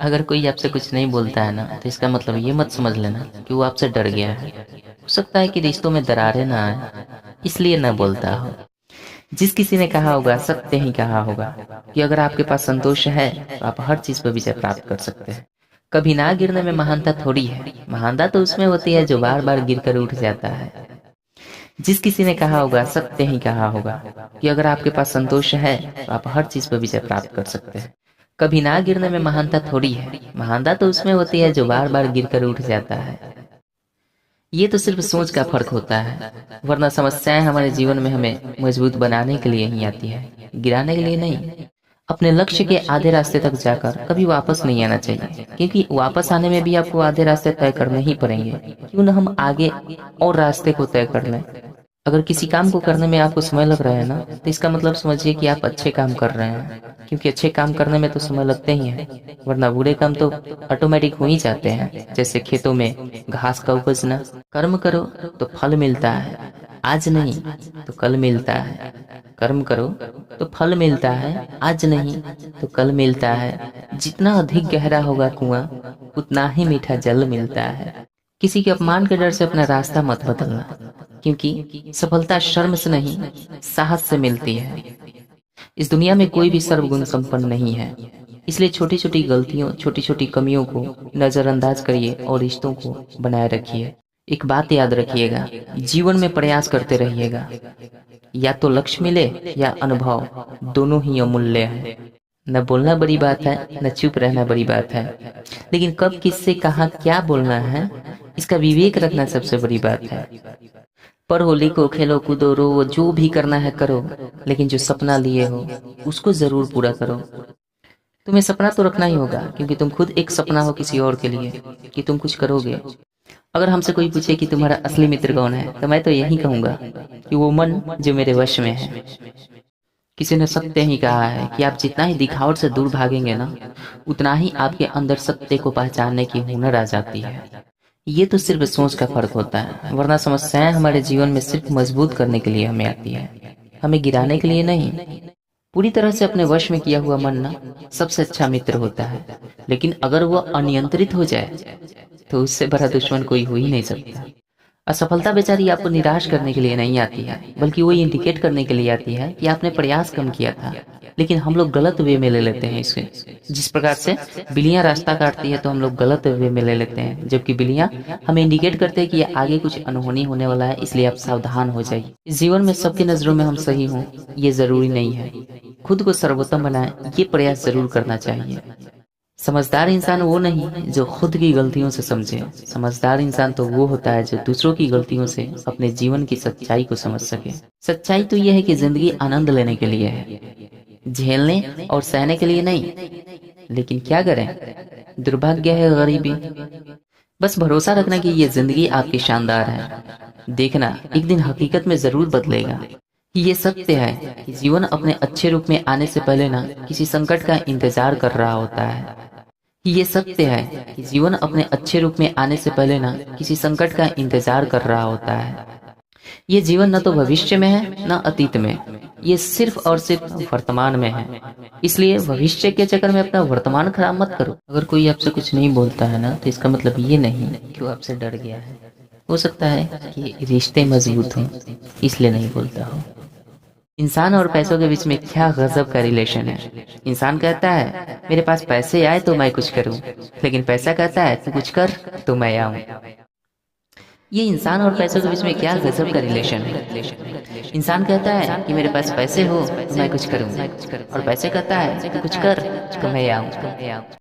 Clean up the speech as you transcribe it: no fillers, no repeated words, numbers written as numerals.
अगर कोई आपसे कुछ नहीं बोलता है ना, तो इसका मतलब ये मत समझ लेना कि वो आपसे डर गया है। हो सकता है कि रिश्तों में दरारें ना आए, इसलिए ना बोलता हो। जिस किसी ने कहा होगा, सत्य ही कहा होगा कि अगर आपके पास संतोष है तो आप हर चीज पर विजय प्राप्त कर सकते हैं। कभी ना गिरने में महानता थोड़ी है, महानता तो उसमें होती है जो बार बार गिरकर उठ जाता है। जिस किसी ने कहा होगा, सत्य ही कहा होगा कि अगर आपके पास संतोष है तो आप हर चीज पर विजय प्राप्त कर सकते हैं। कभी ना गिरने में महानता थोड़ी है, महानता तो उसमें होती है जो बार बार गिरकर उठ जाता है। ये तो सिर्फ सोच का फर्क होता है, वरना समस्याएं हमारे जीवन में हमें मजबूत बनाने के लिए ही आती है, गिराने के लिए नहीं। अपने लक्ष्य के आधे रास्ते तक जाकर कभी वापस नहीं आना चाहिए, क्योंकि वापस आने में भी आपको आधे रास्ते तय करने ही पड़ेंगे। क्यों ना हम आगे और रास्ते को तय कर लें। अगर किसी काम को करने में आपको समय लग रहा है ना, तो इसका मतलब समझिए कि आप अच्छे काम कर रहे हैं, क्योंकि अच्छे काम करने में तो समय लगते ही है, वरना बुरे काम तो ऑटोमेटिक हो ही जाते हैं। जैसे खेतों में घास का उपजना। कर्म करो तो फल मिलता है, आज नहीं तो कल मिलता है। कर्म करो तो फल मिलता है, आज नहीं तो कल मिलता है। जितना अधिक गहरा होगा कुआं, उतना ही मीठा जल मिलता है। किसी के अपमान के डर से अपना रास्ता मत बदलना, क्योंकि सफलता शर्म से नहीं, साहस से मिलती है। इस दुनिया में कोई भी सर्वगुण संपन्न नहीं है, इसलिए छोटी छोटी गलतियों, छोटी छोटी कमियों को नजरअंदाज करिए और रिश्तों को बनाए रखिए। एक बात याद रखिएगा, जीवन में प्रयास करते रहिएगा। या तो लक्ष्य मिले या अनुभव, दोनों ही अमूल्य है। न बोलना बड़ी बात है, न चुप रहना बड़ी बात है, लेकिन कब किससे कहाँ क्या बोलना है, इसका विवेक रखना सबसे बड़ी बात है। पढ़ो लिखो, खेलो कूदो, रो, जो भी करना है करो, लेकिन जो सपना लिए हो उसको जरूर पूरा करो। तुम्हें सपना तो रखना ही होगा, क्योंकि तुम खुद एक सपना हो किसी और के लिए कि तुम कुछ करोगे। अगर हमसे कोई पूछे कि तुम्हारा असली मित्र कौन है, तो मैं तो यही कहूंगा कि वो मन जो मेरे वश में है। किसी ने सत्य ही कहा है कि आप जितना ही दिखावट से दूर भागेंगे ना, उतना ही आपके अंदर सत्य को पहचानने की हुनर आ जाती है। ये तो सिर्फ सोच का फर्क होता है, वरना समस्याएं हमारे जीवन में सिर्फ मजबूत करने के लिए हमें आती है, हमें गिराने के लिए नहीं। पूरी तरह से अपने वश में किया हुआ मन ना सबसे अच्छा मित्र होता है, लेकिन अगर वह अनियंत्रित हो जाए तो उससे बड़ा दुश्मन कोई हो ही नहीं सकता। असफलता बेचारी आपको निराश करने के लिए नहीं आती है, बल्कि वो इंडिकेट करने के लिए आती है कि आपने प्रयास कम किया था। लेकिन हम लोग गलत वे में ले लेते हैं इसे। जिस प्रकार से बिल्लियां रास्ता काटती है तो हम लोग गलत वे में ले लेते हैं, जबकि बिल्लियां हमें इंडिकेट करते हैं कि आगे कुछ अनहोनी होने वाला है, इसलिए आप सावधान हो जाइए। इस जीवन में सबकी नजरों में हम सही हों ये जरूरी नहीं है। खुद को सर्वोत्तम बनाए, ये प्रयास जरूर करना चाहिए। समझदार इंसान वो नहीं जो खुद की गलतियों से समझे, समझदार इंसान तो वो होता है जो दूसरों की गलतियों से अपने जीवन की सच्चाई को समझ सके। सच्चाई तो यह है कि जिंदगी आनंद लेने के लिए है, झेलने और सहने के लिए नहीं। लेकिन क्या करें, दुर्भाग्य है गरीबी। बस भरोसा रखना कि ये जिंदगी आपकी शानदार है। देखना एक दिन हकीकत में जरूर बदलेगा। ये सत्य है कि जीवन अपने अच्छे रूप में आने से पहले ना किसी संकट का इंतजार कर रहा होता है। ये सत्य है कि जीवन अपने अच्छे रूप में आने से पहले ना किसी संकट का इंतजार कर रहा होता है। ये जीवन न तो भविष्य में है न अतीत में, ये सिर्फ और सिर्फ वर्तमान में है। इसलिए भविष्य के चक्कर में अपना वर्तमान खराब मत करो। अगर कोई आपसे कुछ नहीं बोलता है ना, तो इसका मतलब ये नहीं कि वो आपसे डर गया है। हो सकता है कि रिश्ते मजबूत हों, इसलिए नहीं बोलता हो। इंसान और पैसों के बीच में क्या गजब का रिलेशन है। इंसान कहता है मेरे पास पैसे आए तो मैं कुछ करूं, लेकिन पैसा कहता है तू कुछ कर तो मैं आऊं। ये इंसान और पैसों के बीच में क्या गजब का रिलेशन है। इंसान कहता है कि मेरे पास पैसे हो तो मैं कुछ करूं, और पैसे कहता है तू कुछ कर तो मैं आऊं।